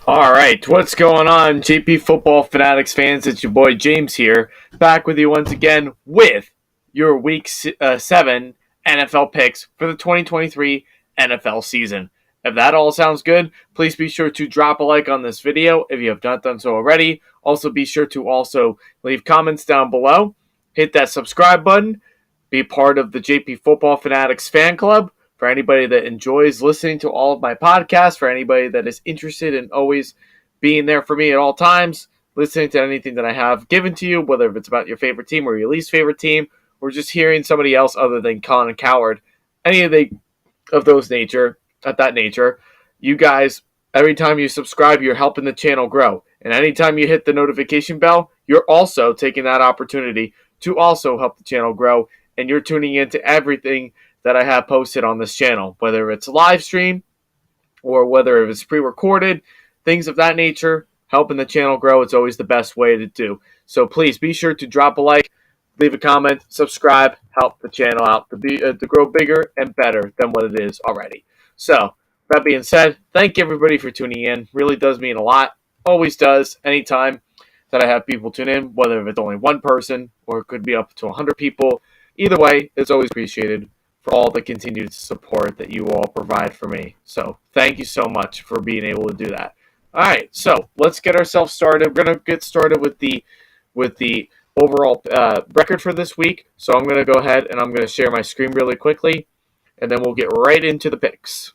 All right, what's going on, JP Football Fanatics fans? It's your boy James here, back with you once again with your Week 7 NFL picks for the 2023 NFL season. If that all sounds good, please be sure to drop a like on this video if you have not done so already. Also, be sure to leave comments down below, hit that subscribe button, be part of the JP Football Fanatics fan club. For anybody that enjoys listening to all of my podcasts, for anybody that is interested in always being there for me at all times, listening to anything that I have given to you, whether it's about your favorite team or your least favorite team, or just hearing somebody else other than Colin Coward, any of that nature, you guys, every time you subscribe, you're helping the channel grow. And anytime you hit the notification bell, you're also taking that opportunity to also help the channel grow, and you're tuning into everything that I have posted on this channel, whether it's live stream or whether it's pre-recorded, things of that nature. Helping the channel grow, it's always the best way to do. So please be sure to drop a like, leave a comment, subscribe, help the channel out to grow bigger and better than what it is already. So that being said, thank everybody for tuning in. Really does mean a lot. Always does. Anytime that I have people tune in, whether it's only one person or it could be up to 100 people. Either way, it's always appreciated for all the continued support that you all provide for me. So thank you so much for being able to do that. All right, so let's get ourselves started. We're gonna get started with the overall record for this week. So I'm gonna go ahead and I'm gonna share my screen really quickly, and then we'll get right into the picks.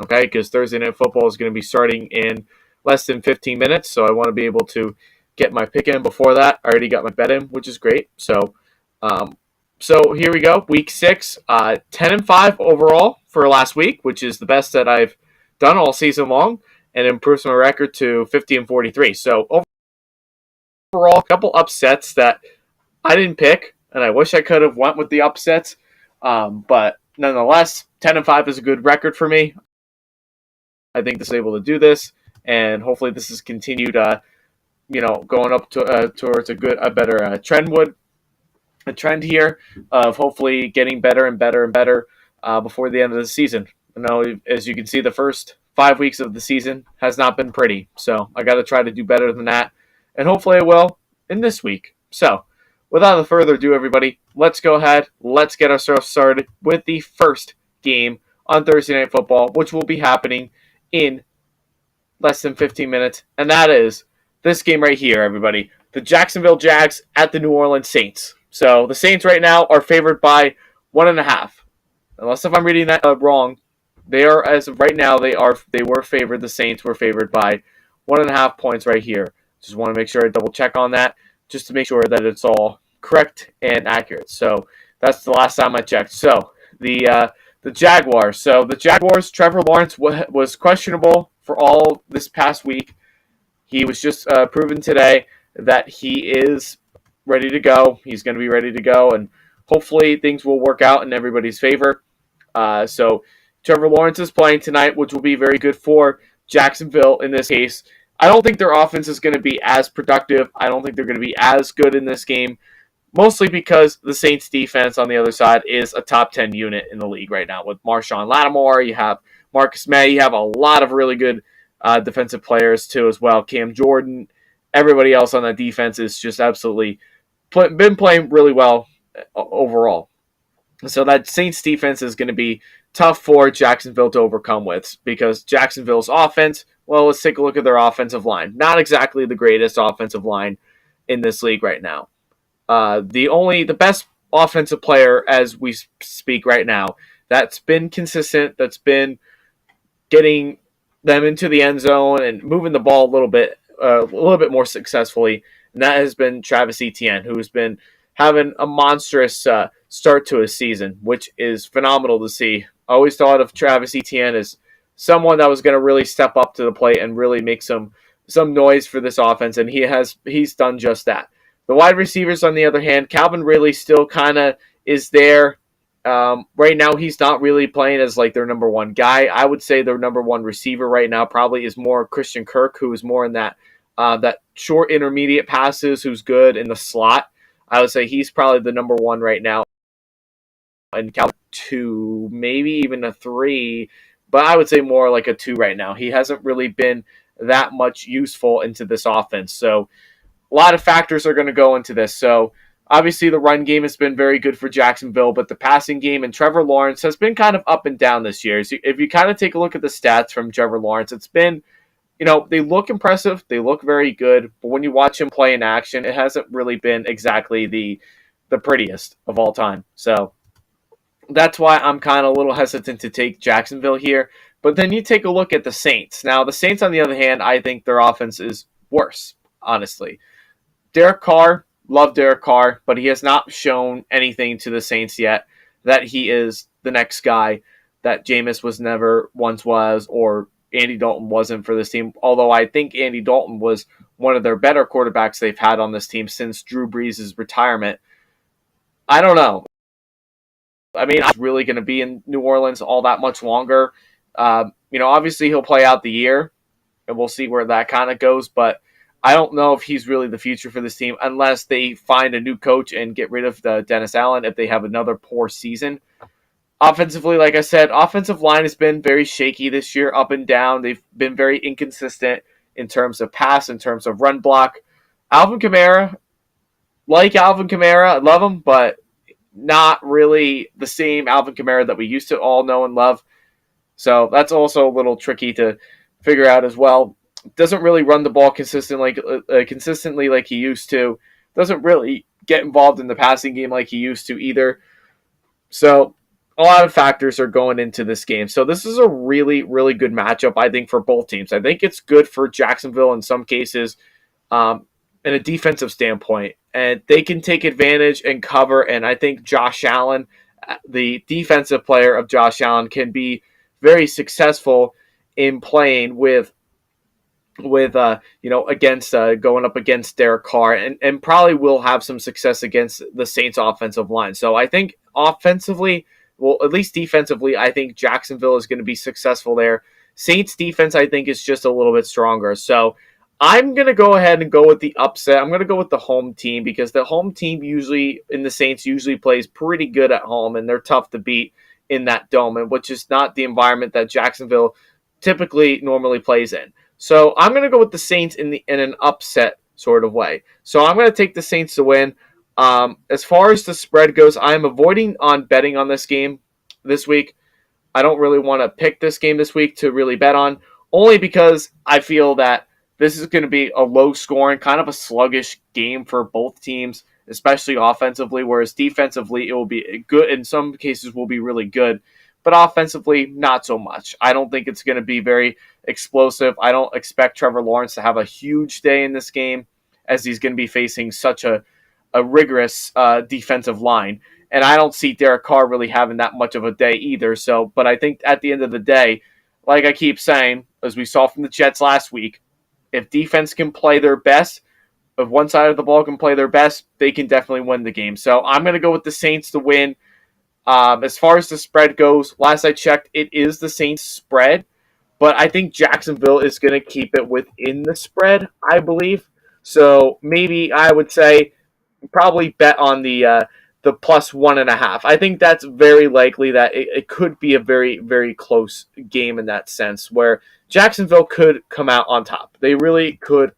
Okay, because Thursday Night Football is going to be starting in less than 15 minutes, so I want to be able to get my pick in before that. I already got my bet in, which is great. Um, so here we go, Week 6, 10-5 overall for last week, which is the best that I've done all season long, and improves my record to 50-43. So overall, a couple upsets that I didn't pick, and I wish I could have went with the upsets, but nonetheless, 10-5 is a good record for me. I think this is able to do this, and hopefully this is continued, going up towards a better trend here of hopefully getting better and better and better before the end of the season. As you can see, the first 5 weeks of the season has not been pretty, so I got to try to do better than that, and hopefully I will in this week. So, without further ado, everybody, let's go ahead. Let's get ourselves started with the first game on Thursday Night Football, which will be happening in less than 15 minutes, and that is this game right here, everybody. The Jacksonville Jags at the New Orleans Saints. So the Saints right now are favored by 1.5. Unless if I'm reading that wrong, they are, as of right now, they were favored. The Saints were favored by 1.5 points right here. Just want to make sure I double check on that, just to make sure that it's all correct and accurate. So that's the last time I checked. So the Jaguars. So the Jaguars, Trevor Lawrence was questionable for all this past week. He was just proven today that he is ready to go. He's going to be ready to go, and hopefully things will work out in everybody's favor. So Trevor Lawrence is playing tonight, which will be very good for Jacksonville in this case. I don't think their offense is going to be as productive. I don't think they're going to be as good in this game, mostly because the Saints defense on the other side is a top 10 unit in the league right now. With Marshawn Lattimore, you have Marcus May, you have a lot of really good defensive players too as well. Cam Jordan, everybody else on that defense is just absolutely been playing really well overall. So that Saints defense is going to be tough for Jacksonville to overcome with, because Jacksonville's offense, well, let's take a look at their offensive line. Not exactly the greatest offensive line in this league right now. The best offensive player as we speak right now that's been consistent, that's been getting them into the end zone and moving the ball a little bit more successfully, and that has been Travis Etienne, who has been having a monstrous start to his season, which is phenomenal to see. I always thought of Travis Etienne as someone that was going to really step up to the plate and really make some noise for this offense, and he's done just that. The wide receivers, on the other hand, Calvin Ridley still kind of is there. Right now, he's not really playing as like their number one guy. I would say their number one receiver right now probably is more Christian Kirk, who is more in that short intermediate passes, who's good in the slot. I would say he's probably the number one right now. And Calvin 2, maybe even a 3, but I would say more like a 2 right now. He hasn't really been that much useful into this offense. So a lot of factors are going to go into this. So obviously the run game has been very good for Jacksonville, but the passing game and Trevor Lawrence has been kind of up and down this year. So if you kind of take a look at the stats from Trevor Lawrence, it's been, they look impressive. They look very good. But when you watch him play in action, it hasn't really been exactly the prettiest of all time. So that's why I'm kind of a little hesitant to take Jacksonville here. But then you take a look at the Saints. Now, the Saints, on the other hand, I think their offense is worse, honestly. Derek Carr, love Derek Carr, but he has not shown anything to the Saints yet that he is the next guy that Jameis was never once was, or Andy Dalton wasn't for this team. Although I think Andy Dalton was one of their better quarterbacks they've had on this team since Drew Brees' retirement. I don't know. I mean, he's really going to be in New Orleans all that much longer. Obviously he'll play out the year, and we'll see where that kind of goes. But I don't know if he's really the future for this team unless they find a new coach and get rid of Dennis Allen if they have another poor season. Offensively, like I said, offensive line has been very shaky this year, up and down. They've been very inconsistent in terms of pass, in terms of run block. Alvin Kamara, I love him, but not really the same Alvin Kamara that we used to all know and love. So that's also a little tricky to figure out as well. Doesn't really run the ball consistently like he used to. Doesn't really get involved in the passing game like he used to either. So a lot of factors are going into this game. So this is a really, really good matchup, I think, for both teams. I think it's good for Jacksonville in some cases in a defensive standpoint. And they can take advantage and cover. And I think Josh Allen, the defensive player of Josh Allen, can be very successful in playing against going up against Derek Carr, and probably will have some success against the Saints offensive line. So I think offensively, well, at least defensively, I think Jacksonville is going to be successful there. Saints defense, I think, is just a little bit stronger. So I'm going to go ahead and go with the upset. I'm going to go with the home team because the home team in the Saints usually plays pretty good at home, and they're tough to beat in that dome, and which is not the environment that Jacksonville typically normally plays in. So I'm going to go with the Saints in an upset sort of way. So I'm going to take the Saints to win. As far as the spread goes, I'm avoiding on betting on this game this week. I don't really want to pick this game this week to really bet on, only because I feel that this is going to be a low-scoring, kind of a sluggish game for both teams, especially offensively, whereas defensively it will be good. In some cases will be really good, but offensively, not so much. I don't think it's going to be very explosive. I don't expect Trevor Lawrence to have a huge day in this game, as he's going to be facing such a rigorous defensive line. And I don't see Derek Carr really having that much of a day either. So, but I think at the end of the day, like I keep saying, as we saw from the Jets last week, if defense can play their best, if one side of the ball can play their best, they can definitely win the game. So I'm going to go with the Saints to win. As far as the spread goes, last I checked, it is the Saints spread, but I think Jacksonville is going to keep it within the spread, I believe. So maybe I would say probably bet on the plus 1.5. I think that's very likely that it could be a very, very close game in that sense, where Jacksonville could come out on top. They really could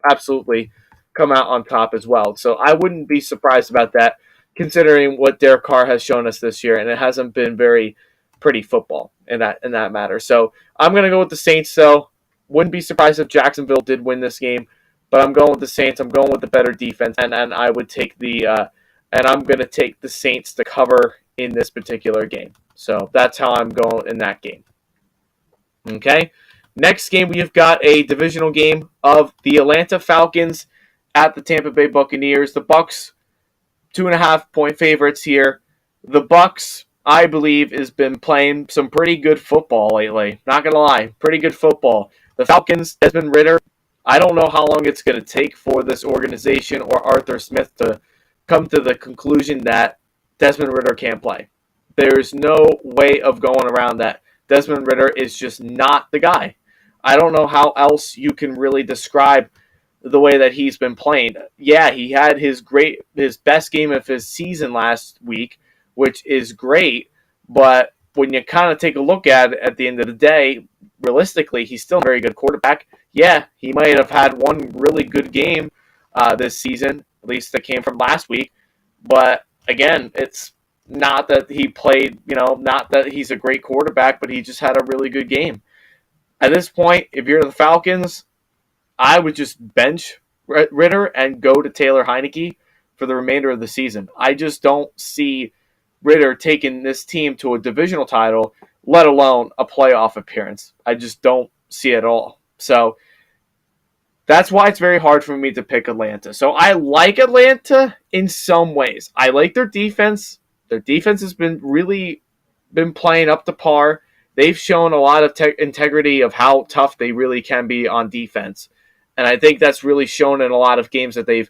absolutely come out on top as well. So I wouldn't be surprised about that, considering what Derek Carr has shown us this year, and it hasn't been very pretty football in that matter. So I'm going to go with the Saints, though. Wouldn't be surprised if Jacksonville did win this game, but I'm going with the Saints. I'm going with the better defense, and I would take I'm going to take the Saints to cover in this particular game. So that's how I'm going in that game. Okay. Next game, we've got a divisional game of the Atlanta Falcons at the Tampa Bay Buccaneers. The Bucs, 2.5-point favorites here. The Bucs, I believe, has been playing some pretty good football lately. Not gonna lie, pretty good football. The Falcons, Desmond Ridder, I don't know how long it's going to take for this organization or Arthur Smith to come to the conclusion that Desmond Ridder can't play. There's no way of going around that. Desmond Ridder is just not the guy. I don't know how else you can really describe the way that he's been playing. Yeah, he had his best game of his season last week, which is great, but when you kind of take a look at it at the end of the day, realistically, he's still a very good quarterback. yeah, he might have had one really good game this season, at least that came from last week. But again, it's not that he played, not that he's a great quarterback, but he just had a really good game. At this point, if you're the Falcons, I would just bench Ritter and go to Taylor Heineke for the remainder of the season. I just don't see Ritter taking this team to a divisional title, let alone a playoff appearance. I just don't see it at all. So that's why it's very hard for me to pick Atlanta. So I like Atlanta in some ways. I like their defense. Their defense has been playing up to par. They've shown a lot of integrity of how tough they really can be on defense. And I think that's really shown in a lot of games that they've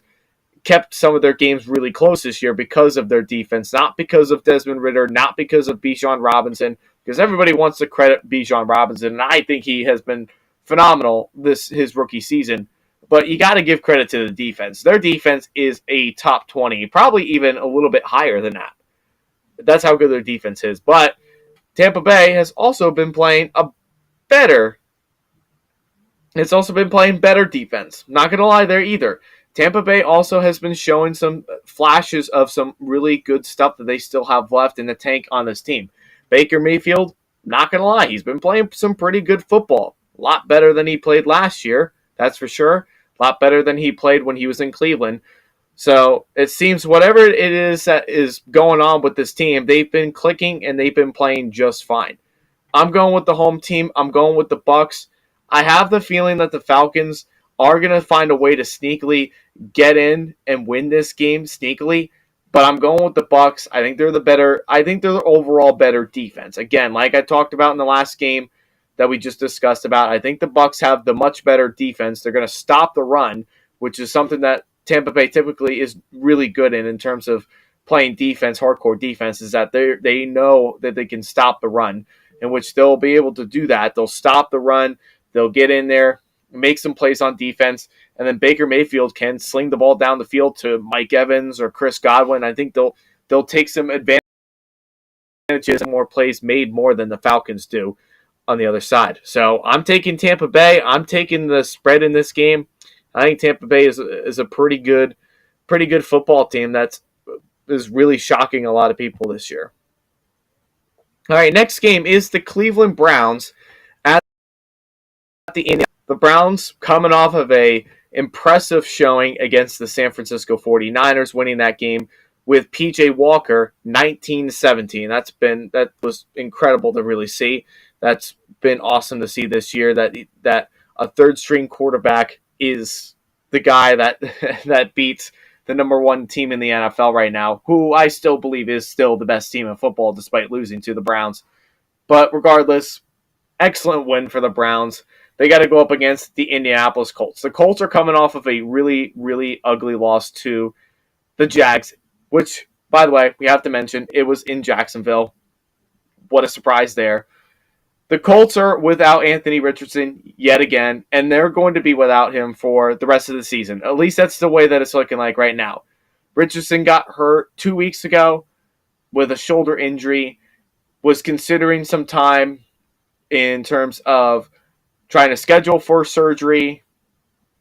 kept some of their games really close this year because of their defense, not because of Desmond Ritter, not because of Bijan Robinson, because everybody wants to credit Bijan Robinson, and I think he has been phenomenal his rookie season. But you got to give credit to the defense. Their defense is a top 20, probably even a little bit higher than that. That's how good their defense is. But Tampa Bay has also been playing better. It's also been playing better defense. Not going to lie there either. Tampa Bay also has been showing some flashes of some really good stuff that they still have left in the tank on this team. Baker Mayfield, not going to lie, he's been playing some pretty good football. A lot better than he played last year, that's for sure. A lot better than he played when he was in Cleveland. So it seems whatever it is that is going on with this team, they've been clicking and they've been playing just fine. I'm going with the home team. I'm going with the Bucs. I have the feeling that the Falcons are going to find a way to sneakily get in and win this game sneakily, but I'm going with the Bucs. I think they're the overall better defense. Again, like I talked about in the last game that we just discussed about, I think the Bucs have the much better defense. They're going to stop the run, which is something that Tampa Bay typically is really good in terms of playing defense, hardcore defense, is that they know that they can stop the run, in which they'll be able to do that. They'll stop the run. They'll get in there, make some plays on defense, and then Baker Mayfield can sling the ball down the field to Mike Evans or Chris Godwin. I think they'll take some advantages and more plays made more than the Falcons do on the other side. So I'm taking Tampa Bay. I'm taking the spread in this game. I think Tampa Bay is a pretty good football team that is really shocking a lot of people this year. All right, next game is the Cleveland Browns at the Indianapolis. The Browns coming off of a impressive showing against the San Francisco 49ers, winning that game with PJ Walker 19-17. That was incredible to really see. That's been awesome to see this year that a third string quarterback is the guy that beats the number one team in the NFL right now, who I still believe is still the best team in football despite losing to the Browns. But regardless, excellent win for the Browns. They got to go up against the Indianapolis Colts. The Colts are coming off of a really, really ugly loss to the Jags, which, by the way, we have to mention, it was in Jacksonville. What a surprise there. The Colts are without Anthony Richardson yet again, and they're going to be without him for the rest of the season. At least that's the way that it's looking like right now. Richardson got hurt 2 weeks ago with a shoulder injury, was considering some time in terms of trying to schedule for surgery,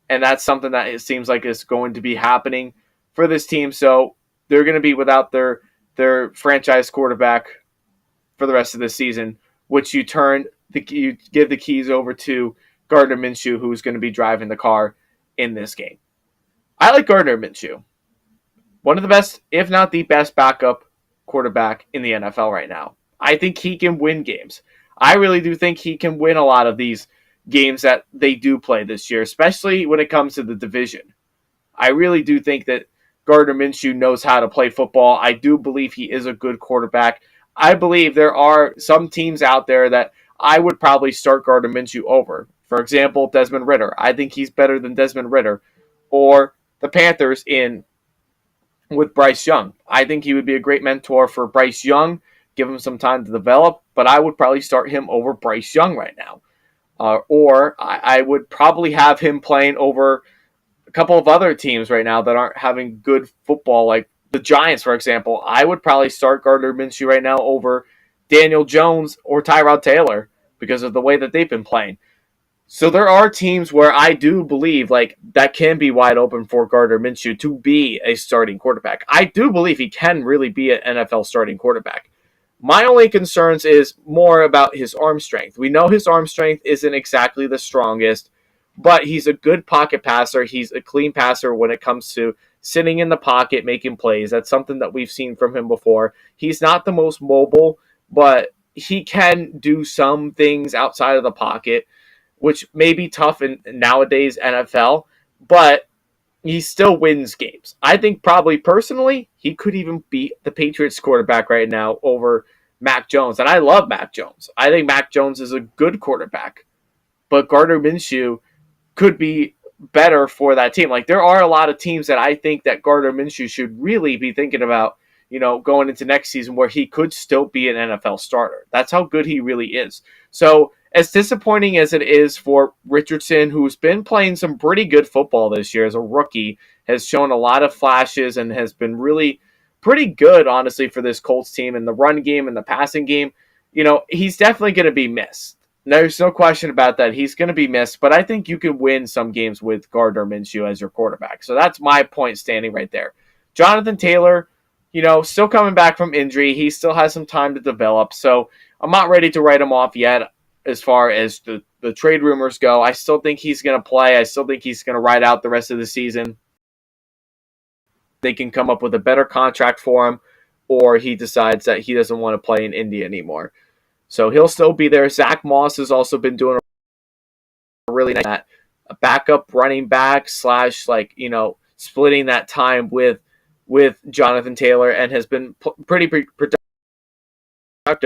and that's something that it seems like is going to be happening for this team. So they're going to be without their franchise quarterback for the rest of the season, which you give the keys over to Gardner Minshew, who's going to be driving the car in this game. I like Gardner Minshew. One of the best, if not the best, backup quarterback in the NFL right now. I think he can win games. I really do think he can win a lot of these games that they do play this year, especially when it comes to the division. I really do think that Gardner Minshew knows how to play football. I do believe he is a good quarterback. I believe there are some teams out there that I would probably start Gardner Minshew over. For example, Desmond Ritter. I think he's better than Desmond Ritter. Or the Panthers with Bryce Young. I think he would be a great mentor for Bryce Young, give him some time to develop, but I would probably start him over Bryce Young right now. Or I would probably have him playing over a couple of other teams right now that aren't having good football, like the Giants, for example. I would probably start Gardner Minshew right now over Daniel Jones or Tyrod Taylor because of the way that they've been playing. So there are teams where I do believe like that can be wide open for Gardner Minshew to be a starting quarterback. I do believe he can really be an NFL starting quarterback. My only concerns is more about his arm strength. We know his arm strength isn't exactly the strongest, but he's a good pocket passer. He's a clean passer when it comes to sitting in the pocket, making plays. That's something that we've seen from him before. He's not the most mobile, but he can do some things outside of the pocket, which may be tough in nowadays NFL, but he still wins games. I think probably personally, he could even beat the Patriots quarterback right now over Mac Jones. And I love Mac Jones. I think Mac Jones is a good quarterback, but Gardner Minshew could be better for that team. Like there are a lot of teams that I think that Gardner Minshew should really be thinking about, going into next season where he could still be an NFL starter. That's how good he really is. So as disappointing as it is for Richardson, who's been playing some pretty good football this year as a rookie, has shown a lot of flashes and has been really pretty good, honestly, for this Colts team in the run game and the passing game. He's definitely going to be missed. There's no question about that. He's going to be missed, but I think you can win some games with Gardner Minshew as your quarterback. So that's my point standing right there. Jonathan Taylor, still coming back from injury. He still has some time to develop. So I'm not ready to write him off yet as far as the trade rumors go. I still think he's going to play. I still think he's going to ride out the rest of the season. They can come up with a better contract for him, or he decides that he doesn't want to play in Indy anymore. So he'll still be there. Zach Moss has also been doing a really nice a backup running back / splitting that time with Jonathan Taylor, and has been pretty productive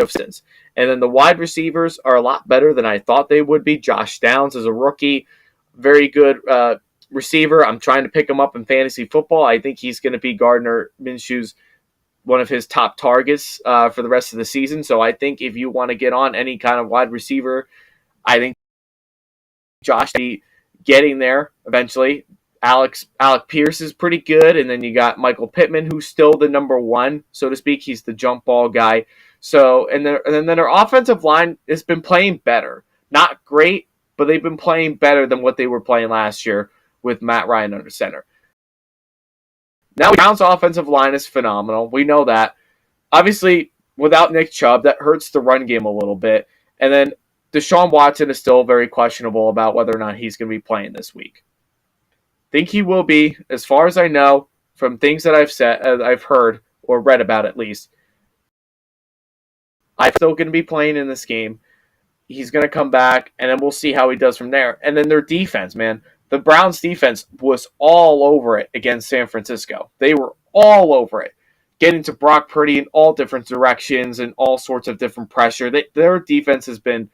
since. And then the wide receivers are a lot better than I thought they would be. Josh Downs is a rookie, very good receiver. I'm trying to pick him up in fantasy football. I think he's going to be Gardner Minshew's one of his top targets for the rest of the season. So I think if you want to get on any kind of wide receiver, I think Josh be getting there eventually. Alec Pierce is pretty good, and then you got Michael Pittman, who's still the number one, so to speak. He's the jump ball guy. So and then their offensive line has been playing better. Not great, but they've been playing better than what they were playing last year with Matt Ryan under center. Now, Browns' offensive line is phenomenal. We know that. Obviously, without Nick Chubb, that hurts the run game a little bit. And then Deshaun Watson is still very questionable about whether or not he's going to be playing this week. Think he will be, as far as I know, from things that I've heard or read about at least. I'm still going to be playing in this game. He's going to come back, and then we'll see how he does from there. And then their defense, man. The Browns' defense was all over it against San Francisco. They were all over it, getting to Brock Purdy in all different directions and all sorts of different pressure. Their defense has been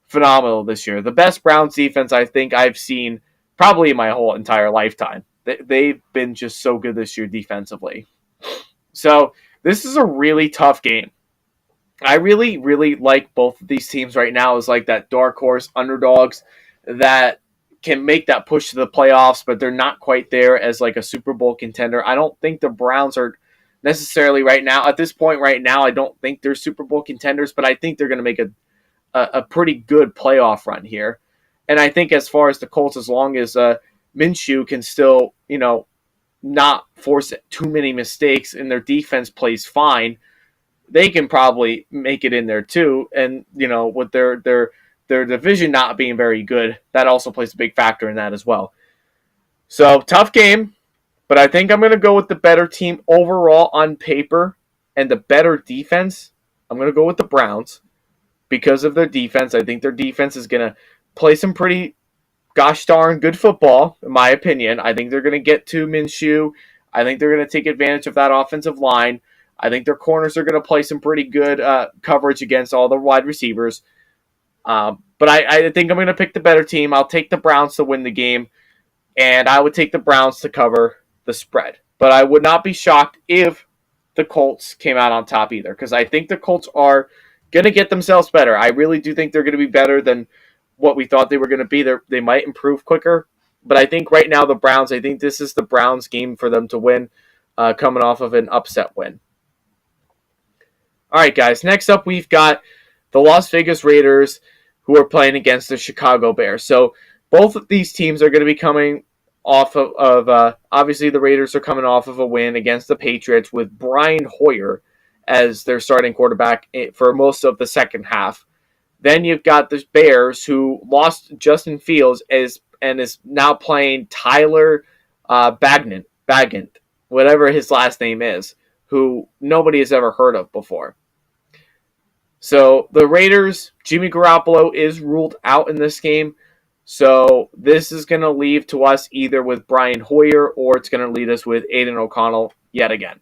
phenomenal this year. The best Browns defense I think I've seen probably in my whole entire lifetime. They've been just so good this year defensively. So this is a really tough game. I really, really like both of these teams right now as like that dark horse underdogs that can make that push to the playoffs, but they're not quite there as like a Super Bowl contender. I don't think the Browns are necessarily right now. At this point right now, I don't think they're Super Bowl contenders, but I think they're going to make a pretty good playoff run here. And I think as far as the Colts, as long as Minshew can still, not force too many mistakes and their defense plays fine, they can probably make it in there too. And, with their division not being very good, that also plays a big factor in that as well. So, tough game, but I think I'm going to go with the better team overall on paper and the better defense. I'm going to go with the Browns because of their defense. I think their defense is going to play some pretty gosh darn good football, in my opinion. I think they're going to get to Minshew. I think they're going to take advantage of that offensive line. I think their corners are going to play some pretty good coverage against all the wide receivers. But I think I'm going to pick the better team. I'll take the Browns to win the game, and I would take the Browns to cover the spread. But I would not be shocked if the Colts came out on top either, because I think the Colts are going to get themselves better. I really do think they're going to be better than what we thought they were going to be. They might improve quicker, but I think right now the Browns, I think this is the Browns' game for them to win, coming off of an upset win. All right, guys, next up we've got the Las Vegas Raiders, who are playing against the Chicago Bears. So both of these teams are going to be coming off of obviously the Raiders are coming off of a win against the Patriots with Brian Hoyer as their starting quarterback for most of the second half. Then you've got the Bears who lost Justin Fields and is now playing Tyler Baggett, whatever his last name is, who nobody has ever heard of before. So the Raiders, Jimmy Garoppolo is ruled out in this game. So this is going to leave to us either with Brian Hoyer or it's going to lead us with Aiden O'Connell yet again.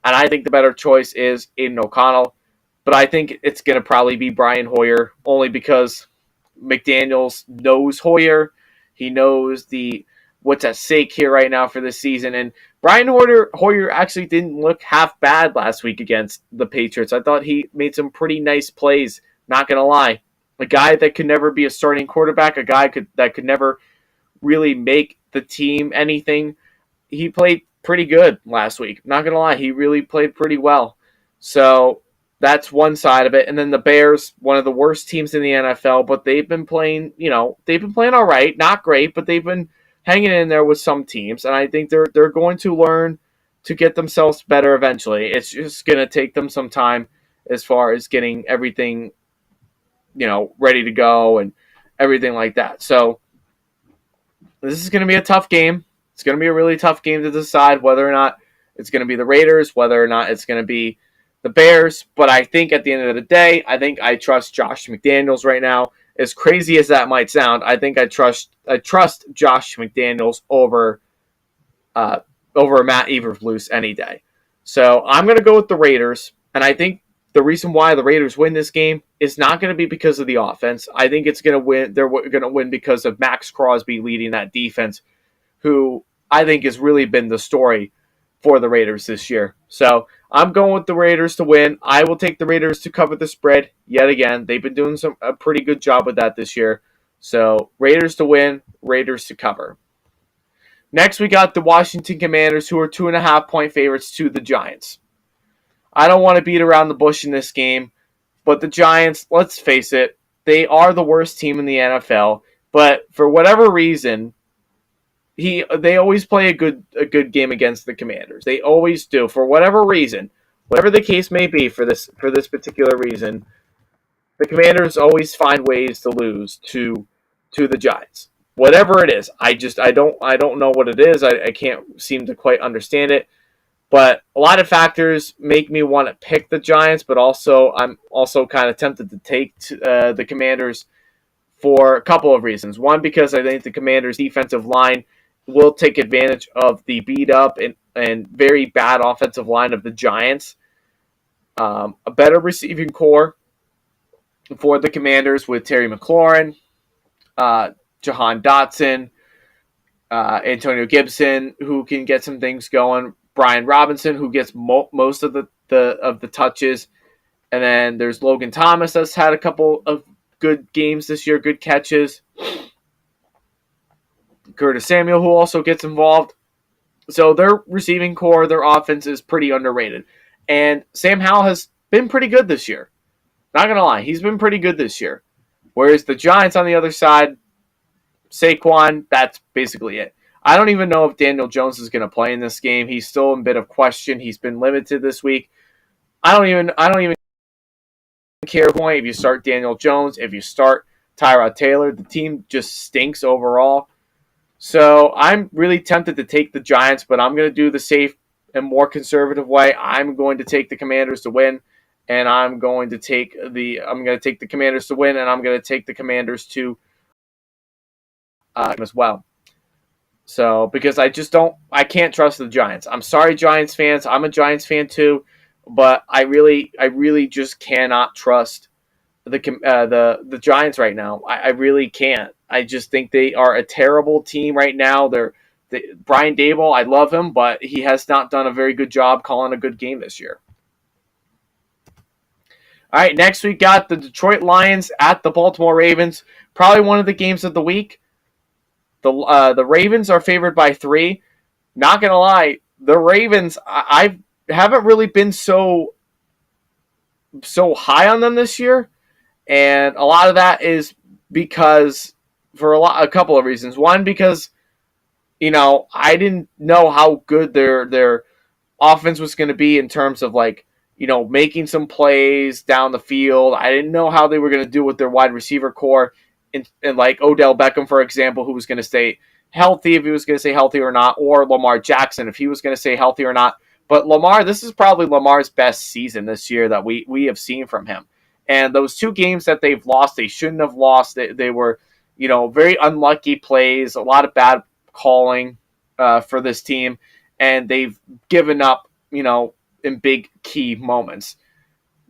And I think the better choice is Aiden O'Connell. But I think it's going to probably be Brian Hoyer only because McDaniels knows Hoyer. He knows what's at stake here right now for this season. And Brian Hoyer actually didn't look half bad last week against the Patriots. I thought he made some pretty nice plays, not going to lie. A guy that could never be a starting quarterback, a guy that could never really make the team anything. He played pretty good last week. Not going to lie, he really played pretty well. So that's one side of it. And then the Bears, one of the worst teams in the NFL, but they've been playing, all right. Not great, but they've been hanging in there with some teams. And I think they're going to learn to get themselves better eventually. It's just going to take them some time as far as getting everything, ready to go and everything like that. So this is going to be a tough game. It's going to be a really tough game to decide whether or not it's going to be the Raiders, whether or not it's going to be the Bears. But I think at the end of the day, I trust Josh McDaniels right now. As crazy as that might sound, I think I trust Josh McDaniels over Matt Eberflus any day. So I'm going to go with the Raiders, and I think the reason why the Raiders win this game is not going to be because of the offense. I think it's going to win. They're going to win because of Max Crosby leading that defense, who I think has really been the story for the Raiders this year. So I'm going with the Raiders to win. I will take the Raiders to cover the spread yet again. They've been doing a pretty good job with that this year. So Raiders to win, Raiders to cover. Next, we got the Washington Commanders, who are 2.5-point favorites to the Giants. I don't want to beat around the bush in this game, but the Giants, let's face it, they are the worst team in the NFL. But for whatever reason, they always play a good game against the Commanders. They always do. For whatever reason, whatever the case may be for this particular reason, the Commanders always find ways to lose to the Giants. Whatever it is, I don't know what it is. I can't seem to quite understand it. But a lot of factors make me want to pick the Giants, but also I'm also kind of tempted to take the Commanders for a couple of reasons. One, because I think the Commanders' defensive line will take advantage of the beat-up and very bad offensive line of the Giants. A better receiving core for the Commanders with Terry McLaurin, Jahan Dotson, Antonio Gibson, who can get some things going. Brian Robinson, who gets most of the touches, and then there's Logan Thomas that's had a couple of good games this year, good catches. Curtis Samuel, who also gets involved. So their receiving core, their offense is pretty underrated, and Sam Howell has been pretty good this year. Not gonna lie, he's been pretty good this year. Whereas the Giants on the other side, Saquon, that's basically it. I don't even know if Daniel Jones is going to play in this game. He's still in a bit of question. He's been limited this week. I don't even care if you start Daniel Jones, if you start Tyrod Taylor. The team just stinks overall. So I'm really tempted to take the Giants, but I'm going to do the safe and more conservative way. I'm going to take the Commanders to win, and I'm going to take the Commanders to win, and I'm going to take the Commanders to as well. So, because I can't trust the Giants. I'm sorry, Giants fans. I'm a Giants fan too, but I really just cannot trust the Giants right now. I really can't. I just think they are a terrible team right now. Brian Daboll, I love him, but he has not done a very good job calling a good game this year. All right, next we got the Detroit Lions at the Baltimore Ravens. Probably one of the games of the week. The Ravens are favored by 3. Not going to lie, the Ravens, I haven't really been so high on them this year. And a lot of that is because for a couple of reasons. One, because I didn't know how good their offense was going to be in terms of making some plays down the field. I didn't know how they were going to do with their wide receiver core, and like Odell Beckham, for example, who was going to stay healthy, if he was going to stay healthy or not, or Lamar Jackson, if he was going to stay healthy or not. But Lamar, this is probably Lamar's best season this year that we have seen from him. And those two games that they've lost, they shouldn't have lost. They were, very unlucky plays, a lot of bad calling for this team, and they've given up, in big key moments.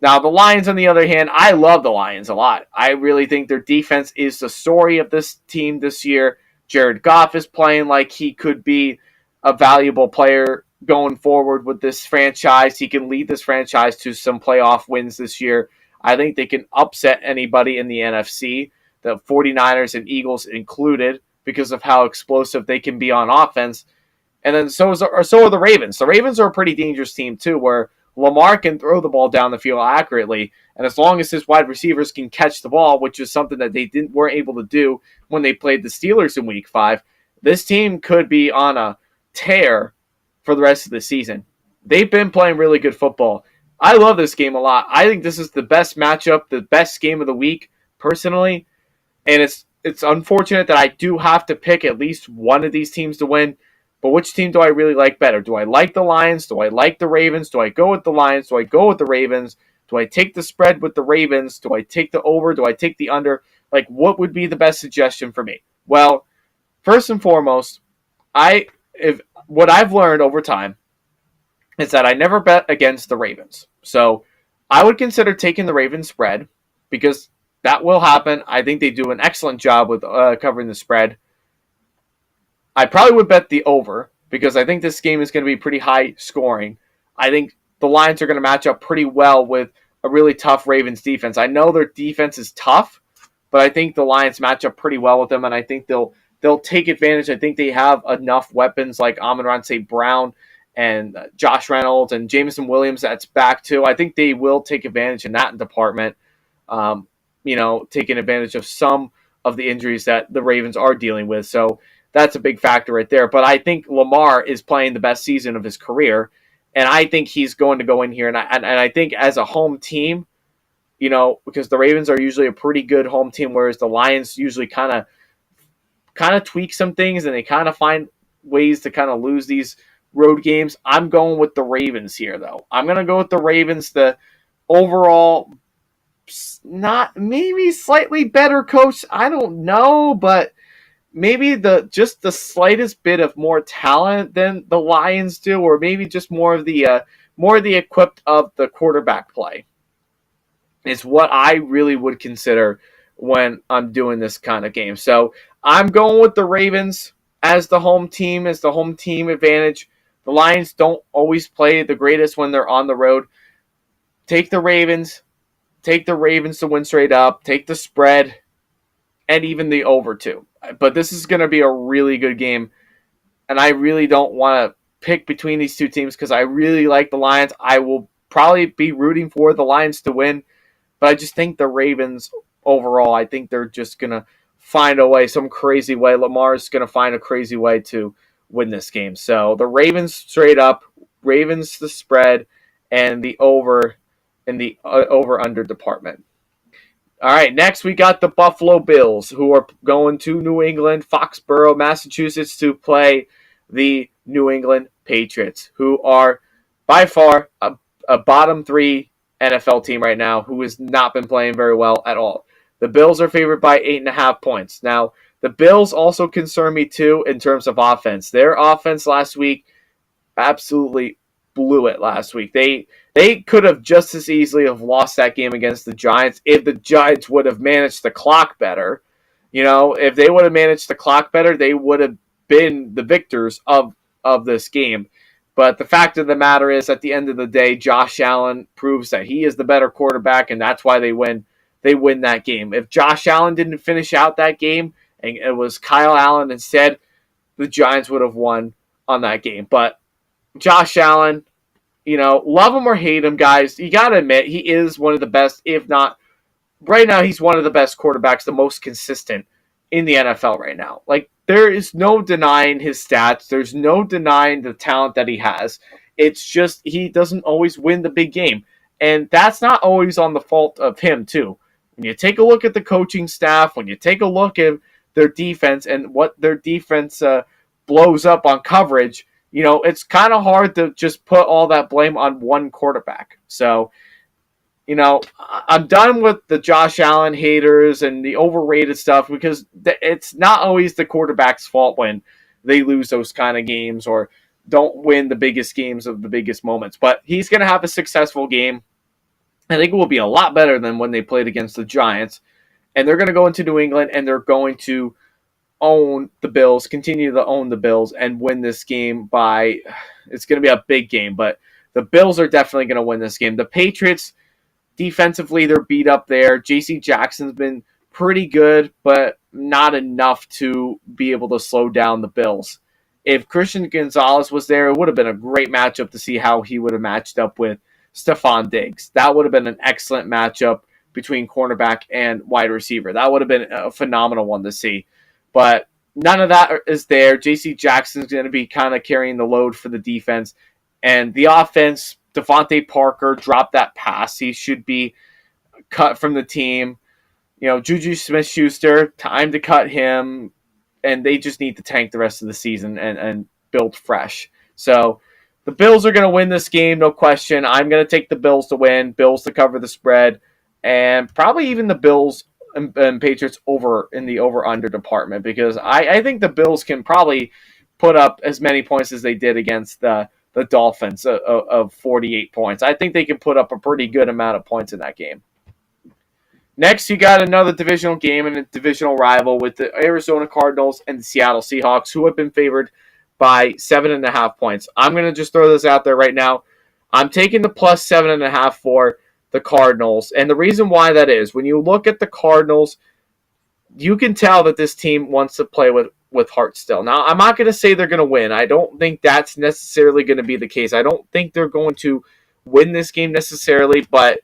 Now, the Lions, on the other hand, I love the Lions a lot. I really think their defense is the story of this team this year. Jared Goff is playing like he could be a valuable player going forward with this franchise. He can lead this franchise to some playoff wins this year. I think they can upset anybody in the NFC, the 49ers and Eagles included, because of how explosive they can be on offense. And then so are the Ravens. The Ravens are a pretty dangerous team too, where Lamar can throw the ball down the field accurately, and as long as his wide receivers can catch the ball, which is something that they weren't able to do when they played the Steelers in Week 5, this team could be on a tear for the rest of the season. They've been playing really good football. I love this game a lot. I think this is the best matchup, the best game of the week, personally, and it's unfortunate that I do have to pick at least one of these teams to win. But which team do I really like better? Do I like the Lions? Do I like the Ravens? Do I go with the Lions? Do I go with the Ravens? Do I take the spread with the Ravens? Do I take the over? Do I take the under? What would be the best suggestion for me? Well, first and foremost, what I've learned over time is that I never bet against the Ravens. So I would consider taking the Ravens spread because that will happen. I think they do an excellent job with covering the spread. I probably would bet the over because I think this game is going to be pretty high scoring. I think the Lions are going to match up pretty well with a really tough Ravens defense. I know their defense is tough, but I think the Lions match up pretty well with them, and I think they'll take advantage. I think they have enough weapons like Amon-Ra St. Brown and Josh Reynolds and Jameson Williams that's back too. I think they will take advantage in that department, taking advantage of some of the injuries that the Ravens are dealing with. So that's a big factor right there. But I think Lamar is playing the best season of his career, and I think he's going to go in here. And I think as a home team, because the Ravens are usually a pretty good home team, whereas the Lions usually kind of tweak some things and they kind of find ways to kind of lose these road games. I'm going with the Ravens here, though. I'm going to go with the Ravens. The overall, not maybe slightly better coach. I don't know, but maybe just the slightest bit of more talent than the Lions do, or maybe just more of the equipped of the quarterback play is what I really would consider when I'm doing this kind of game. So I'm going with the Ravens as the home team advantage. The Lions don't always play the greatest when they're on the road. Take the Ravens to win straight up. Take the spread and even the over too. But this is going to be a really good game, and I really don't want to pick between these two teams because I really like the Lions. I will probably be rooting for the Lions to win, but I just think the Ravens overall, I think they're just going to find a way, some crazy way. Lamar's going to find a crazy way to win this game. So the Ravens straight up, Ravens the spread, and the over in the over-under department. All right, next we got the Buffalo Bills, who are going to New England, Foxborough, Massachusetts, to play the New England Patriots, who are by far a bottom 3 NFL team right now, who has not been playing very well at all. The Bills are favored by 8.5 points. Now, the Bills also concern me too in terms of offense. Their offense last week absolutely blew it last week. They could have just as easily have lost that game against the Giants if the Giants would have managed the clock better. If they would have managed the clock better, they would have been the victors of this game. But the fact of the matter is, at the end of the day, Josh Allen proves that he is the better quarterback, and that's why they win. They win that game. If Josh Allen didn't finish out that game and it was Kyle Allen instead, the Giants would have won on that game. But Josh Allen, love him or hate him, guys, you got to admit he is one of the best, if not right now he's one of the best quarterbacks, the most consistent in the NFL right now. Like, there is no denying his stats. There's no denying the talent that he has. It's just he doesn't always win the big game. And that's not always on the fault of him, too. When you take a look at the coaching staff, when you take a look at their defense and what their defense blows up on coverage, it's kind of hard to just put all that blame on one quarterback. So, I'm done with the Josh Allen haters and the overrated stuff because it's not always the quarterback's fault when they lose those kind of games or don't win the biggest games of the biggest moments. But he's going to have a successful game. I think it will be a lot better than when they played against the Giants. And they're going to go into New England and they're going to own the Bills, continue to own the Bills, and win this game by, it's going to be a big game, but the Bills are definitely going to win this game. The Patriots, defensively, they're beat up there. J.C. Jackson's been pretty good, but not enough to be able to slow down the Bills. If Christian Gonzalez was there, it would have been a great matchup to see how he would have matched up with Stephon Diggs. That would have been an excellent matchup between cornerback and wide receiver. That would have been a phenomenal one to see. But none of that is there. J.C. Jackson's going to be kind of carrying the load for the defense. And the offense, Devontae Parker dropped that pass. He should be cut from the team. Juju Smith-Schuster, time to cut him. And they just need to tank the rest of the season and build fresh. So the Bills are going to win this game, no question. I'm going to take the Bills to win, Bills to cover the spread, and probably even the Bills and Patriots over in the over-under department because I think the Bills can probably put up as many points as they did against the Dolphins of 48 points. I think they can put up a pretty good amount of points in that game. Next, you got another divisional game and a divisional rival with the Arizona Cardinals and the Seattle Seahawks, who have been favored by 7.5 points. I'm going to just throw this out there right now. I'm taking the plus 7.5 for the Cardinals. And the reason why that is, when you look at the Cardinals, you can tell that this team wants to play with heart still. Now, I'm not going to say they're going to win. I don't think that's necessarily going to be the case. I don't think they're going to win this game necessarily, but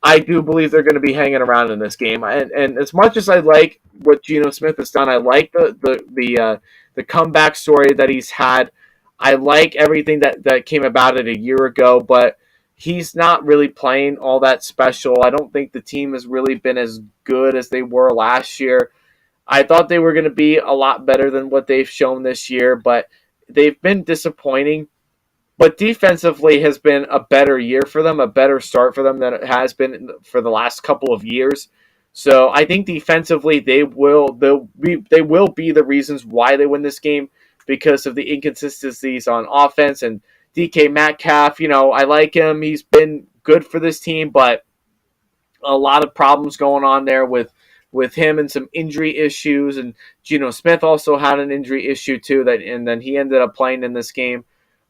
I do believe they're going to be hanging around in this game. And as much as I like what Geno Smith has done, I like the comeback story that he's had. I like everything that came about it a year ago, but he's not really playing all that special. I don't think the team has really been as good as they were last year. I thought they were going to be a lot better than what they've shown this year, but they've been disappointing. But defensively has been a better year for them, a better start for them than it has been for the last couple of years. So I think defensively they will be the reasons why they win this game because of the inconsistencies on offense. And DK Metcalf, I like him. He's been good for this team, but a lot of problems going on there with him and some injury issues. And Geno Smith also had an injury issue too, and then he ended up playing in this game.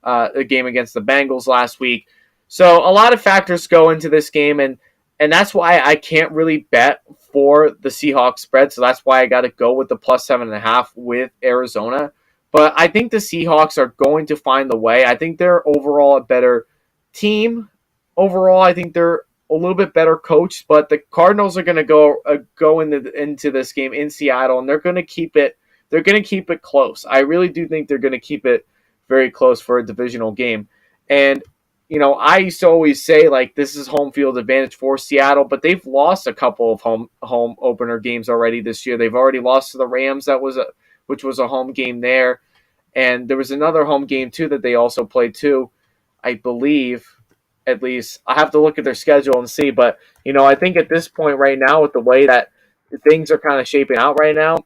A game against the Bengals last week. So a lot of factors go into this game, and that's why I can't really bet for the Seahawks spread. So that's why I got to go with the plus 7.5 with Arizona. But I think the Seahawks are going to find the way. I think they're overall a better team. Overall, I think they're a little bit better coached, but the Cardinals are going to go into this game in Seattle, and they're going to keep it. They're going to keep it close. I really do think they're going to keep it very close for a divisional game. And, I used to always say, this is home field advantage for Seattle, but they've lost a couple of home opener games already this year. They've already lost to the Rams, which was a home game there. And there was another home game, too, that they also played, too, I believe, at least. I have to look at their schedule and see. But, I think at this point right now, with the way that things are kind of shaping out right now,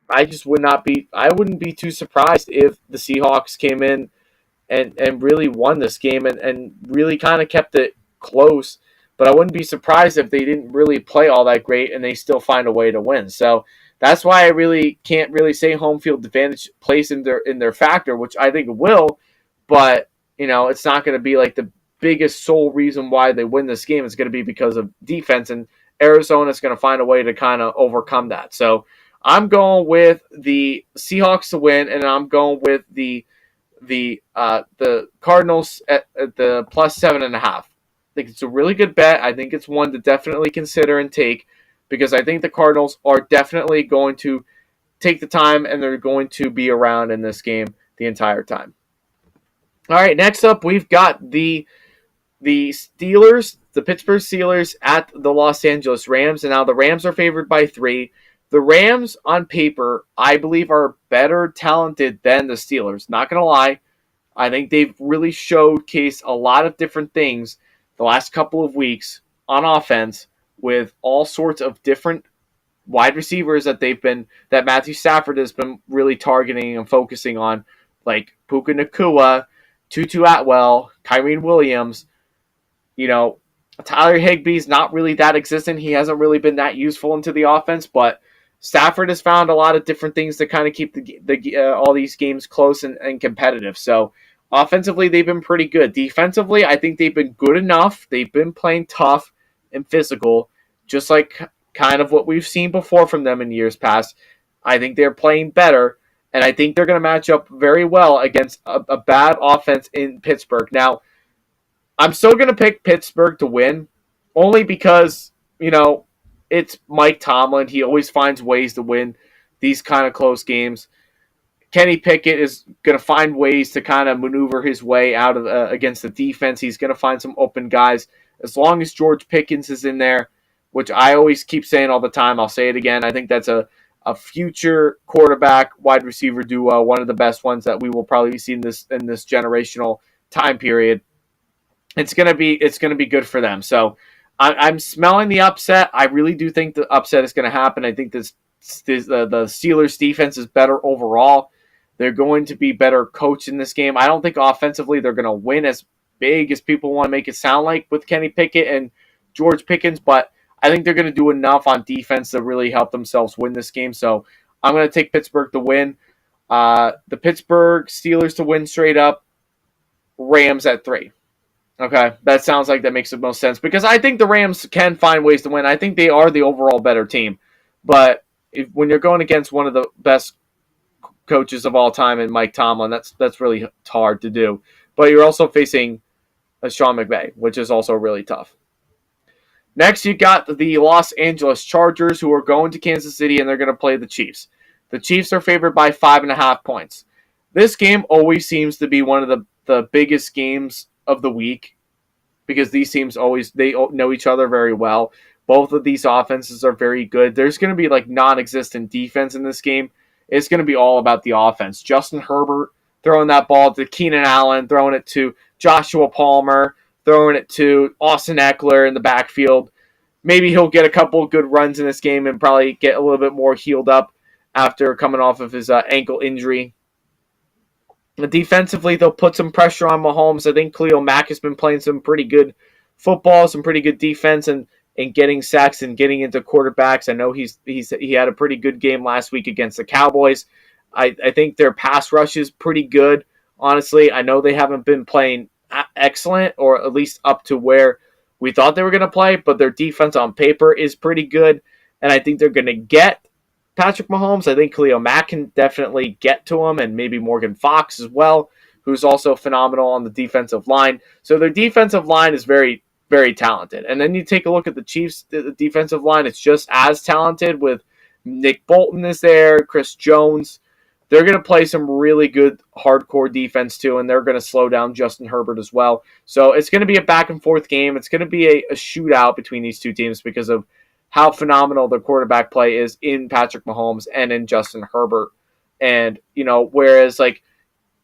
I wouldn't be too surprised if the Seahawks came in and really won this game and really kind of kept it close. But I wouldn't be surprised if they didn't really play all that great and they still find a way to win. So that's why I really can't really say home field advantage plays in their factor, which I think it will. But, it's not going to be like the biggest sole reason why they win this game. It's going to be because of defense, and Arizona's going to find a way to kind of overcome that. So I'm going with the Seahawks to win, and I'm going with the Cardinals at the plus 7.5. I think it's a really good bet. I think it's one to definitely consider and take. because I think the Cardinals are definitely going to take the time and they're going to be around in this game the entire time. All right, next up we've got the Steelers, the Pittsburgh Steelers at the Los Angeles Rams, and now the Rams are favored by 3. The Rams, on paper, I believe are better talented than the Steelers. Not going to lie. I think they've really showcased a lot of different things the last couple of weeks on offense with all sorts of different wide receivers that Matthew Stafford has been really targeting and focusing on, like Puka Nacua, Tutu Atwell, Kyren Williams. You know, Tyler Higbee's not really that existent. He hasn't really been that useful into the offense, but Stafford has found a lot of different things to kind of keep all these games close and competitive. So offensively, they've been pretty good. Defensively, I think they've been good enough. They've been playing tough and physical, just like kind of what we've seen before from them in years past. I think they're playing better, and I think they're going to match up very well against a bad offense in Pittsburgh. Now, I'm still going to pick Pittsburgh to win, only because, it's Mike Tomlin. He always finds ways to win these kind of close games. Kenny Pickett is going to find ways to kind of maneuver his way out of against the defense. He's going to find some open guys. As long as George Pickens is in there, which I always keep saying all the time, I'll say it again. I think that's a future quarterback wide receiver duo, one of the best ones that we will probably see in this generational time period. It's gonna be good for them. So I'm smelling the upset. I really do think the upset is going to happen. I think the Steelers defense is better overall. They're going to be better coached in this game. I don't think offensively they're going to win as big as people want to make it sound like with Kenny Pickett and George Pickens, but I think they're going to do enough on defense to really help themselves win this game. So I'm going to take Pittsburgh to win. The Pittsburgh Steelers to win straight up. Rams at 3. Okay, that sounds like that makes the most sense because I think the Rams can find ways to win. I think they are the overall better team. But when you're going against one of the best coaches of all time in Mike Tomlin, that's really hard to do. But you're also facing Sean McVay, which is also really tough. Next, you got the Los Angeles Chargers, who are going to Kansas City, and they're going to play the Chiefs. The Chiefs are favored by 5.5 points. This game always seems to be one of the biggest games of the week because these teams they know each other very well. Both of these offenses are very good. There's going to be like non-existent defense in this game. It's going to be all about the offense. Justin Herbert throwing that ball to Keenan Allen, throwing it to Joshua Palmer, throwing it to Austin Eckler in the backfield. Maybe he'll get a couple of good runs in this game and probably get a little bit more healed up after coming off of his ankle injury. Defensively, they'll put some pressure on Mahomes. I think Khalil Mack has been playing some pretty good football, some pretty good defense, and getting sacks and getting into quarterbacks. I know he had a pretty good game last week against the Cowboys. I think their pass rush is pretty good, honestly. I know they haven't been playing excellent, or at least up to where we thought they were going to play, but their defense on paper is pretty good, and I think they're going to get Patrick Mahomes. I think Khalil Mack can definitely get to him, and maybe Morgan Fox as well, who's also phenomenal on the defensive line. So their defensive line is very, very talented. And then you take a look at the Chiefs' the defensive line. It's just as talented with Nick Bolton is there, Chris Jones. They're going to play some really good hardcore defense too, and they're going to slow down Justin Herbert as well. So it's going to be a back-and-forth game. It's going to be a shootout between these two teams because of how phenomenal the quarterback play is in Patrick Mahomes and in Justin Herbert. And, whereas like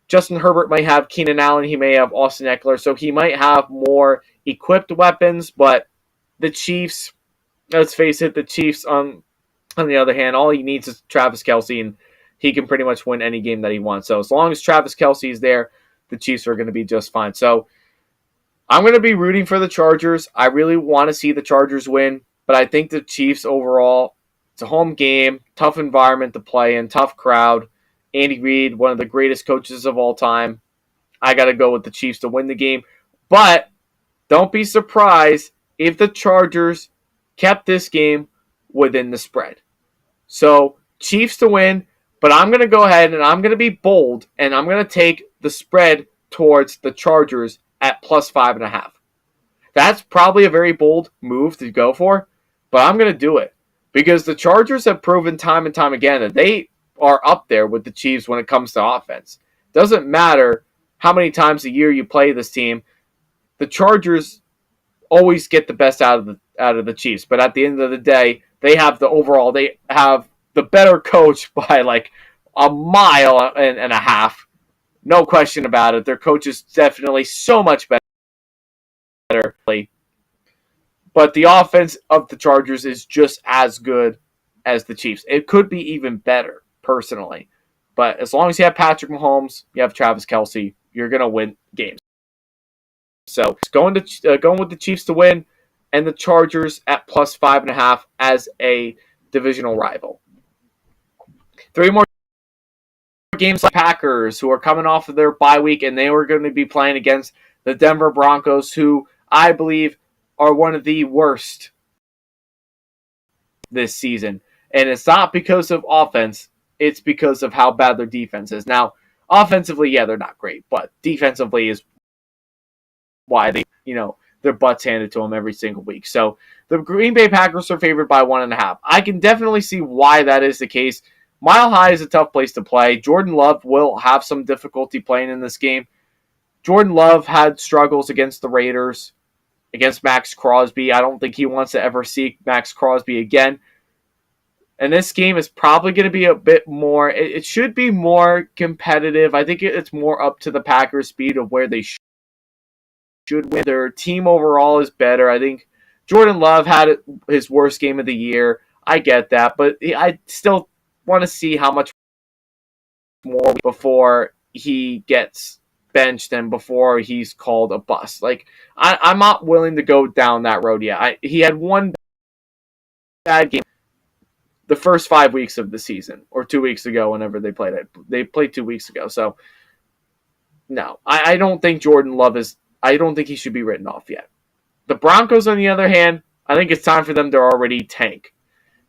Justin Herbert might have Keenan Allen, he may have Austin Eckler, so he might have more equipped weapons, but the Chiefs, let's face it, the Chiefs on the other hand, all he needs is Travis Kelce, and he can pretty much win any game that he wants. So as long as Travis Kelce is there, the Chiefs are going to be just fine. So I'm going to be rooting for the Chargers. I really want to see the Chargers win. But I think the Chiefs overall, it's a home game, tough environment to play in, tough crowd. Andy Reid, one of the greatest coaches of all time. I got to go with the Chiefs to win the game. But don't be surprised if the Chargers kept this game within the spread. So Chiefs to win, but I'm going to go ahead and I'm going to be bold, and I'm going to take the spread towards the Chargers at plus 5.5. That's probably a very bold move to go for, but I'm going to do it. because the Chargers have proven time and time again that they are up there with the Chiefs when it comes to offense. Doesn't matter how many times a year you play this team, the Chargers always get the best out of the Chiefs. But at the end of the day, they have the better coach by like a mile and a half. No question about it. Their coach is definitely so much better. But the offense of the Chargers is just as good as the Chiefs. It could be even better, personally. But as long as you have Patrick Mahomes, you have Travis Kelce, you're going to win games. So going with the Chiefs to win, and the Chargers at plus 5.5 as a divisional rival. 3 more games like Packers, who are coming off of their bye week, and they were going to be playing against the Denver Broncos, who I believe are one of the worst this season. And it's not because of offense, it's because of how bad their defense is. Now, offensively, yeah, they're not great, but defensively is why they, their butts handed to them every single week. So the Green Bay Packers are favored by 1.5. I can definitely see why that is the case. Mile High is a tough place to play. Jordan Love will have some difficulty playing in this game. Jordan Love had struggles against the Raiders, against Max Crosby. I don't think he wants to ever see Max Crosby again. And this game is probably going to be a bit more, it should be more competitive. I think it's more up to the Packers' speed of where they should win. Their team overall is better. I think Jordan Love had his worst game of the year. I get that, but I still want to see how much more before he gets benched and before he's called a bust. Like, I'm not willing to go down that road yet. He had one bad game the first 5 weeks of the season, or 2 weeks ago, whenever they played it. They played 2 weeks ago. So, no, I don't think Jordan Love I don't think he should be written off yet. The Broncos, on the other hand, I think it's time for them to already tank.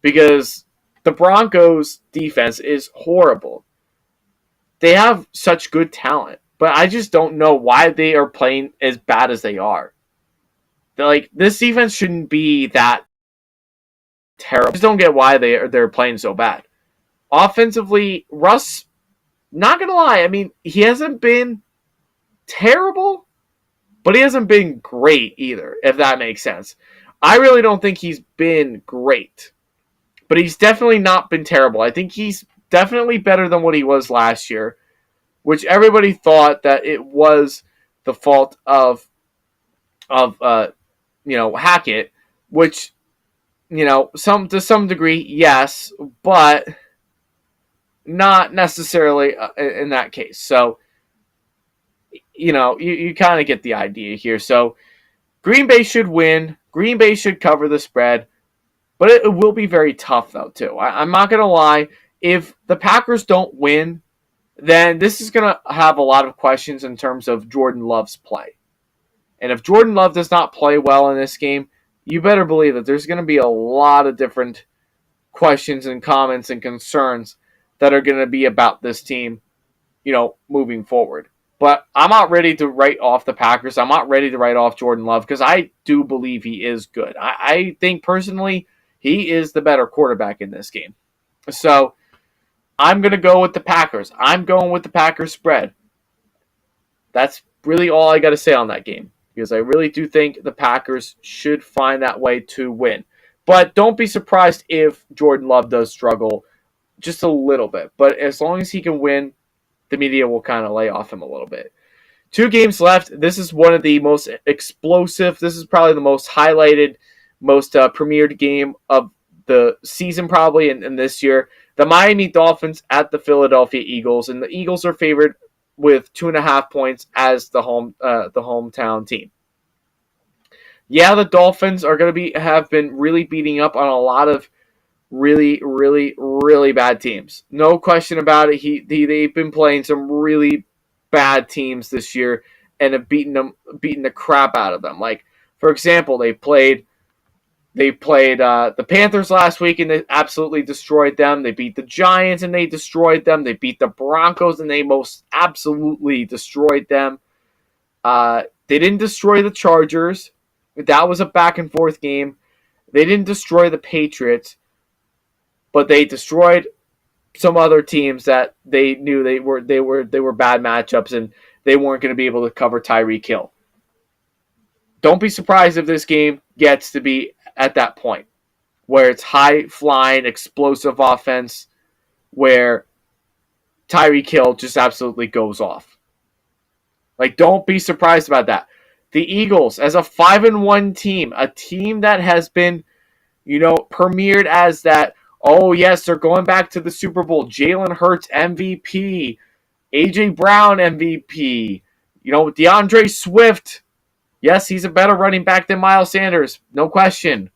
Because the Broncos' defense is horrible. They have such good talent, but I just don't know why they are playing as bad as they are. This defense shouldn't be that terrible. I just don't get why they're playing so bad. Offensively, Russ, not gonna lie, I mean, he hasn't been terrible, but he hasn't been great either, if that makes sense. I really don't think he's been great, but he's definitely not been terrible. I think he's definitely better than what he was last year, which everybody thought that it was the fault of Hackett, which, to some degree, yes, but not necessarily in that case. So, you kind of get the idea here. So, Green Bay should win. Green Bay should cover the spread, but it will be very tough, though, too. I'm not going to lie. If the Packers don't win, then this is going to have a lot of questions in terms of Jordan Love's play. And if Jordan Love does not play well in this game, you better believe that there's going to be a lot of different questions and comments and concerns that are going to be about this team, moving forward. But I'm not ready to write off the Packers. I'm not ready to write off Jordan Love because I do believe he is good. I think personally he is the better quarterback in this game. So I'm going to go with the Packers. I'm going with the Packers spread. That's really all I got to say on that game, because I really do think the Packers should find that way to win. But don't be surprised if Jordan Love does struggle just a little bit. But as long as he can win, the media will kind of lay off him a little bit. 2 games left. This is one of the most explosive. This is probably the most highlighted, most premiered game of the season probably in this year. The Miami Dolphins at the Philadelphia Eagles. And the Eagles are favored with 2.5 points as the hometown team. Yeah, the Dolphins are going to have been really beating up on a lot of really, really, really bad teams. No question about it. They've been playing some really bad teams this year and have beaten the crap out of them. Like, for example, they played the Panthers last week and they absolutely destroyed them. They beat the Giants and they destroyed them. They beat the Broncos and they most absolutely destroyed them. They didn't destroy the Chargers. That was a back and forth game. They didn't destroy the Patriots. but they destroyed some other teams that they knew they were bad matchups and they weren't going to be able to cover Tyreek Hill. Don't be surprised if this game gets to be at that point where it's high flying, explosive offense where Tyreek Hill just absolutely goes off. Like, don't be surprised about that. The Eagles, as a 5-1 team, a team that has been, premiered as that, oh yes, they're going back to the Super Bowl. Jalen Hurts MVP, AJ Brown MVP, DeAndre Swift. Yes, he's a better running back than Miles Sanders, no question.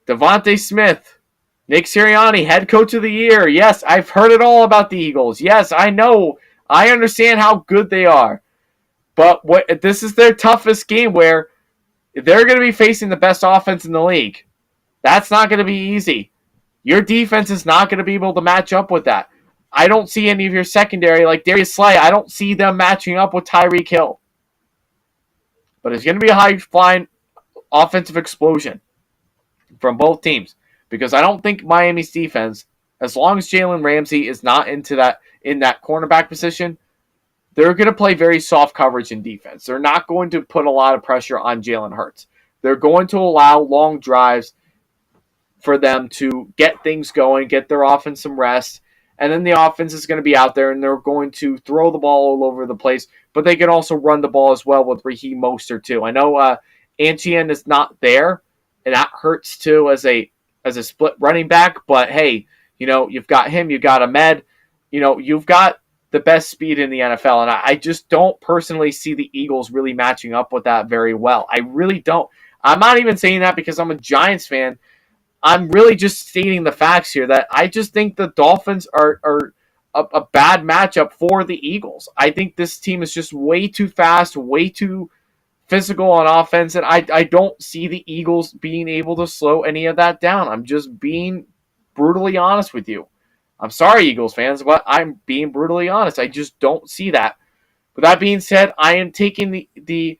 Devontae Smith, Nick Sirianni, head coach of the year. Yes, I've heard it all about the Eagles. Yes, I know. I understand how good they are. But this is their toughest game where they're going to be facing the best offense in the league. That's not going to be easy. Your defense is not going to be able to match up with that. I don't see any of your secondary, like Darius Slay, I don't see them matching up with Tyreek Hill. But it's going to be a high-flying offensive explosion from both teams. Because I don't think Miami's defense, as long as Jalen Ramsey is not in that cornerback position, they're going to play very soft coverage in defense. They're not going to put a lot of pressure on Jalen Hurts. They're going to allow long drives for them to get things going, get their offense some rest, and then the offense is going to be out there and they're going to throw the ball all over the place, but they can also run the ball as well with Raheem Mostert too. I know Etienne is not there, and that hurts too as a split running back, but hey, you've got him, you've got Ahmed, you've got the best speed in the NFL, and I just don't personally see the Eagles really matching up with that very well. I really don't. I'm not even saying that because I'm a Giants fan. I'm really just stating the facts here that I just think the Dolphins are a bad matchup for the Eagles. I think this team is just way too fast, way too physical on offense, and I don't see the Eagles being able to slow any of that down. I'm just being brutally honest with you. I'm sorry, Eagles fans, but I'm being brutally honest. I just don't see that. With that being said, I am taking the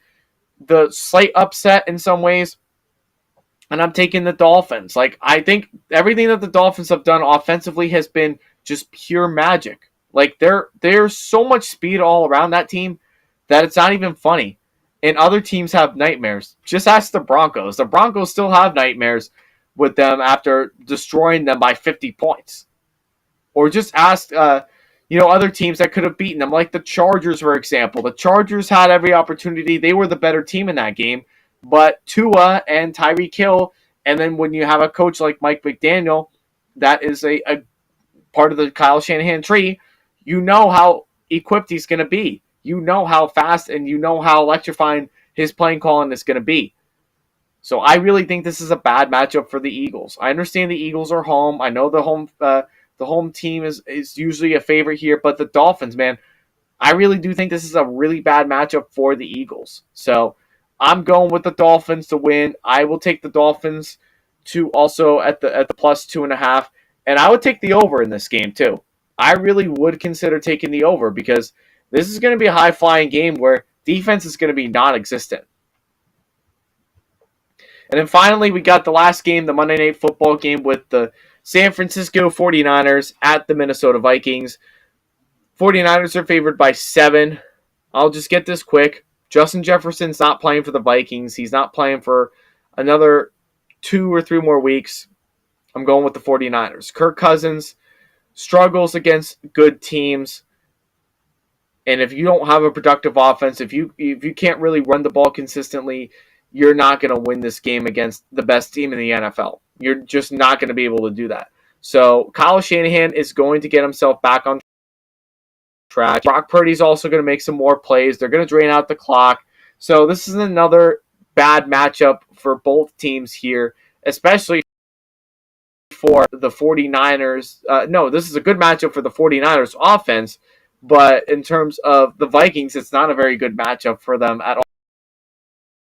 slight upset in some ways, and I'm taking the Dolphins. Like, I think everything that the Dolphins have done offensively has been just pure magic. Like, there's so much speed all around that team that it's not even funny. And other teams have nightmares. Just ask the Broncos. The Broncos still have nightmares with them after destroying them by 50 points. Or just ask, other teams that could have beaten them, like the Chargers, for example. The Chargers had every opportunity. They were the better team in that game. But Tua and Tyreek Hill, and then when you have a coach like Mike McDaniel, that is a part of the Kyle Shanahan tree, you know how equipped he's going to be. You know how fast and you know how electrifying his playing calling is going to be. So I really think this is a bad matchup for the Eagles. I understand the Eagles are home. I know the home team is usually a favorite here, but the Dolphins, man, I really do think this is a really bad matchup for the Eagles. So I'm going with the Dolphins to win. I will take the Dolphins to also at the plus 2.5, and I would take the over in this game too. I really would consider taking the over because this is going to be a high-flying game where defense is going to be non-existent. And then finally, we got the last game, the Monday Night Football game with the San Francisco 49ers at the Minnesota Vikings. 49ers are favored by 7. I'll just get this quick. Justin Jefferson's not playing for the Vikings. He's not playing for another 2 or 3 more weeks. I'm going with the 49ers. Kirk Cousins struggles against good teams. And if you don't have a productive offense, if you can't really run the ball consistently, you're not going to win this game against the best team in the NFL. You're just not going to be able to do that. So Kyle Shanahan is going to get himself back on track. Brock Purdy's also going to make some more plays. They're going to drain out the clock. So this is another bad matchup for both teams here, especially for the 49ers. No, this is a good matchup for the 49ers offense, but in terms of the Vikings, it's not a very good matchup for them at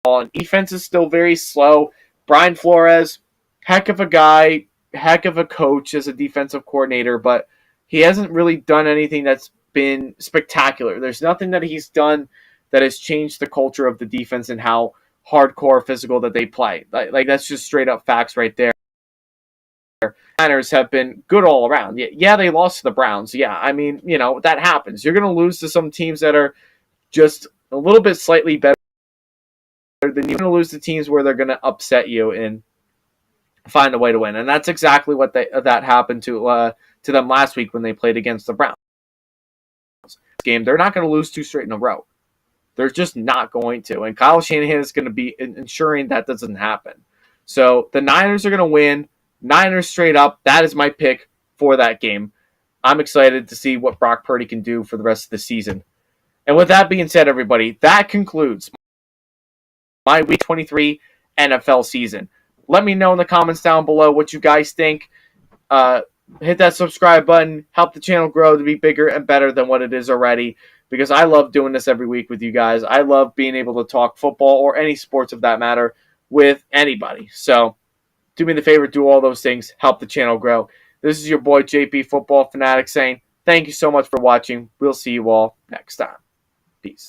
all. And defense is still very slow. Brian Flores, heck of a guy, heck of a coach as a defensive coordinator, but he hasn't really done anything that's been spectacular. There's nothing that he's done that has changed the culture of the defense and how hardcore physical that they play. Like that's just straight up facts right there. Niners have been good all around. Yeah, they lost to the Browns. Yeah, I mean, that happens. You're going to lose to some teams that are just a little bit slightly better than you. You're going to lose to teams where they're going to upset you and find a way to win. And that's exactly what that happened to them last week when they played against the Browns. Game, they're not going to lose 2 straight in a row. They're just not going to. And Kyle Shanahan is going to be ensuring that doesn't happen. So the Niners are going to win. Niners straight up. That is my pick for that game. I'm excited to see what Brock Purdy can do for the rest of the season. And with that being said, everybody, that concludes my Week 23 NFL season. Let me know in the comments down below what you guys think. Hit that subscribe button. Help the channel grow to be bigger and better than what it is already. Because I love doing this every week with you guys. I love being able to talk football or any sports of that matter with anybody. So do me the favor, do all those things. Help the channel grow. This is your boy JP Football Fanatic saying thank you so much for watching. We'll see you all next time. Peace.